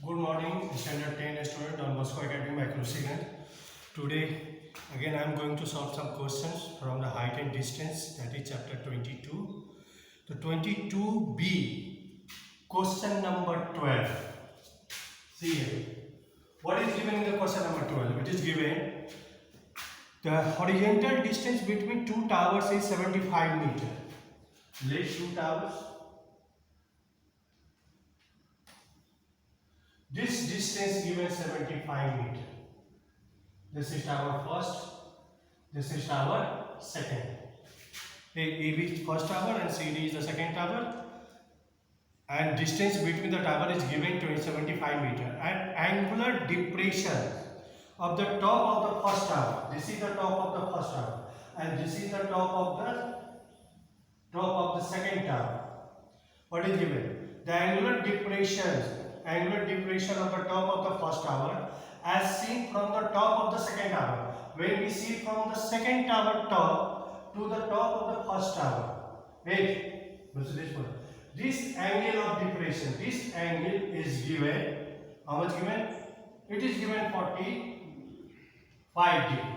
Good morning, Standard 10 student on Bosco Academy Microsequence. Today, again, I am going to solve some questions from the height and distance, that is chapter 22. So, 22b, question number 12. See here. What is given in the question number 12? It is given the horizontal distance between two towers is 75 meters. Let two towers. This distance given 75 meters. This is tower first, this is tower second. AB is first tower and CD is the second tower. And distance between the tower is given 75 meters. And angular depression of the top of the first tower. This is the top of the first tower. And this is the top of the second tower. What is given? The angular depression of the top of the first tower as seen from the top of the second tower. When we see from the second tower top to the top of the first tower, wait, this angle of depression, this angle is given, how much given? It is given 45 degree.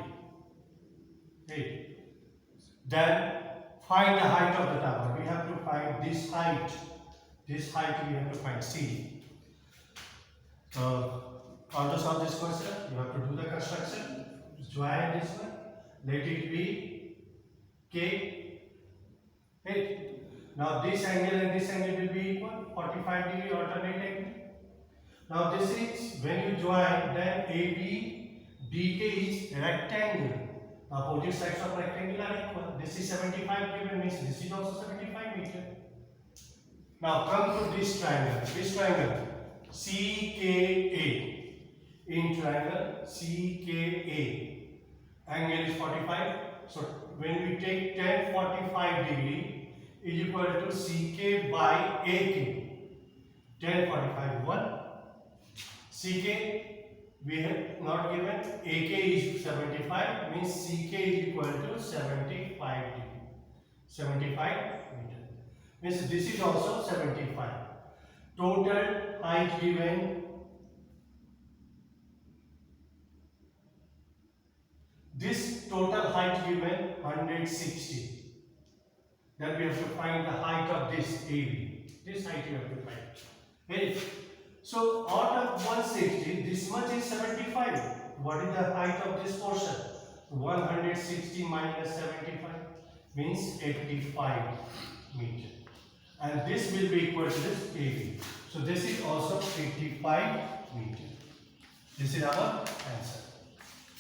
Wait. Then find the height of the tower. We have to find this height. This height we have to find C. How to solve this question? You have to do the construction. Join this one. Let it be K. Right. Now this angle and this angle will be equal. 45 degree alternate angle. Now this is when you join, then AB DK is rectangle. Opposite sides of rectangle are equal. This is 75 given, means this is also 75 meter. Now come to this triangle. This triangle CKA. In triangle CKA, angle is 45. So when we take tan 45 degree is equal to CK by AK. Tan 45 1. CK we have not given. AK is 75, means CK is equal to 75 degree. 75 meter. Means this is also 75. Total height given. This total height given 160. Then we have to find the height of this AB. This height you have to find. Okay. So out of 160, this much is 75. What is the height of this portion? 160 minus 75 means 85 meter. And this will be equal to this AB. So this is also 85 meter. This is our answer.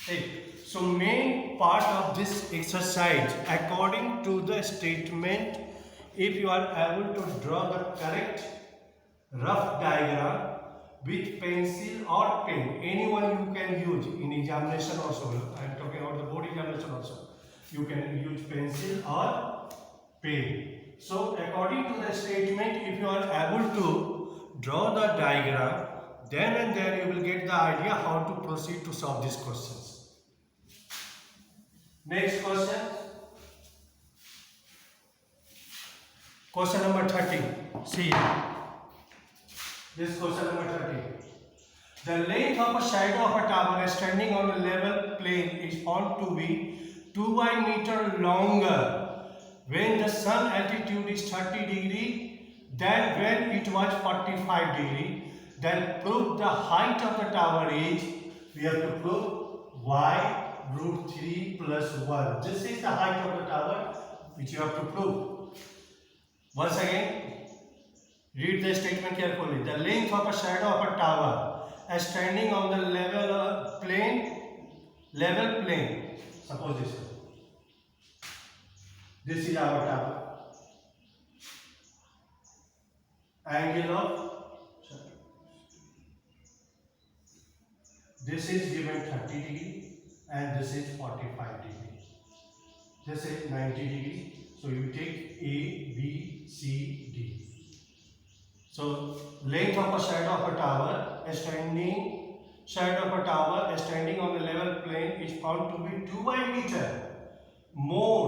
Okay. So main part of this exercise, according to the statement, if you are able to draw the correct rough diagram with pencil or pen, anyone you can use in examination also. I am talking about the board examination also. You can use pencil or pen. So according to the statement, if you are able to draw the diagram, then and there you will get the idea how to proceed to solve these questions. Next question. Question number 30. See. This question number 30. The length of a shadow of a tower standing on a level plane is found to be 2 meters longer when the sun altitude is 30 degree than when it was 45 degree. Then prove the height of the tower is, we have to prove y root 3 plus 1. This is the height of the tower which you have to prove. Once again, read the statement carefully. The length of a shadow of a tower as standing on the level plane. Suppose this one. This is our tower. Angle of this is given 30 degree. And this is 45 degree. This is 90 degree. So you take A, B, C, D. So length of a shadow of a tower, standing on the level plane is found to be 2 meters more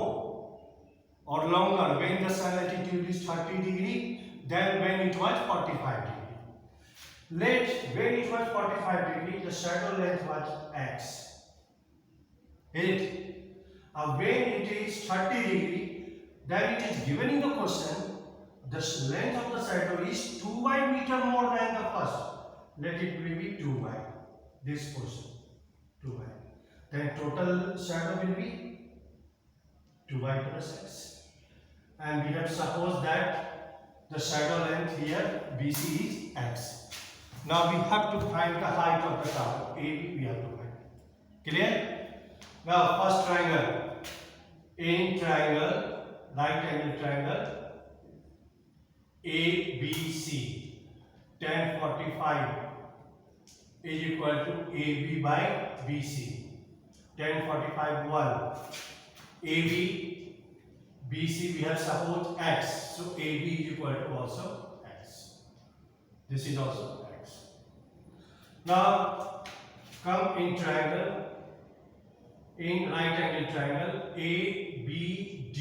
or longer when the sun altitude is 30 degree than when it was 45 degree. Let when it was 45 degree, the shadow length was x. Is it? When it is 30 degree, then it is given in the question the length of the shadow is 2y meter more than the first. Let it be 2y. This portion 2y. Then total shadow will be 2y plus x. And we have supposed that the shadow length here BC is x. Now we have to find the height of the tower. AB we have to find. Clear? Now first triangle. In triangle, right angle triangle ABC, tan 45 is equal to AB by BC. Tan 45 1. AB, BC we have supposed x. So AB is equal to also x. This is also x. Now come in triangle, in right angle triangle ABD.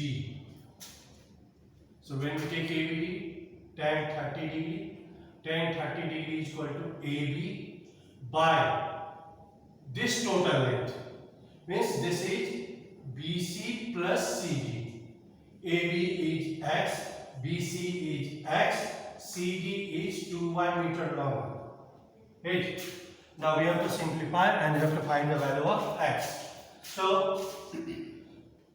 So when we take ABD, tan 30 degree, tan 30 degree is equal to AB by this total length. Means this is BC plus CD. AB is x, BC is x, CD is 2y meter long. Right? Now we have to simplify and we have to find the value of x. So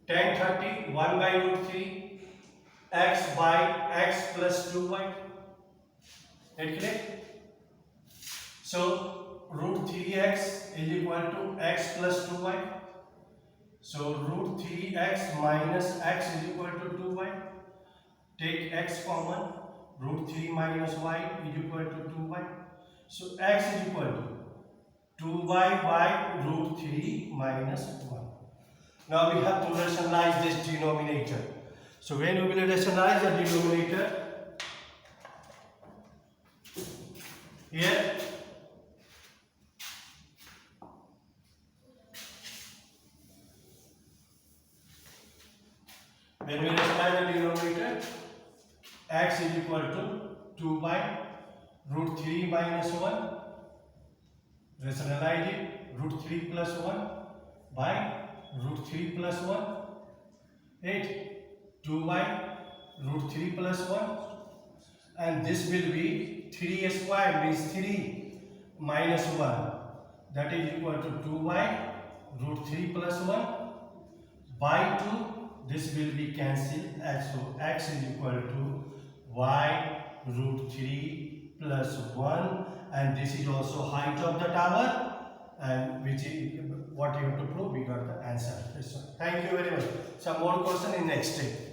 tan 30 1 by root 3 x by x plus 2y. Right, clear? So root 3x is equal to x plus 2y. So root 3x minus x is equal to 2y. Take x common. Root 3 minus y is equal to 2y. So x is equal to 2y by root 3 minus 1. Now we have to rationalize this denominator. So when we will rationalize the denominator, here when we rationalize the denominator, x is equal to 2 by root 3 minus 1. Rationalize it, root 3 plus 1 by root 3 plus 1. 8. 2y root 3 plus 1. And this will be 3 squared means 3 minus 1. That is equal to 2y root 3 plus 1 by 2. This will be cancelled. So x is equal to y root 3 plus 1, and this is also height of the tower, and which is what you have to prove. We got the answer. Thank you very much. Some more question in next step.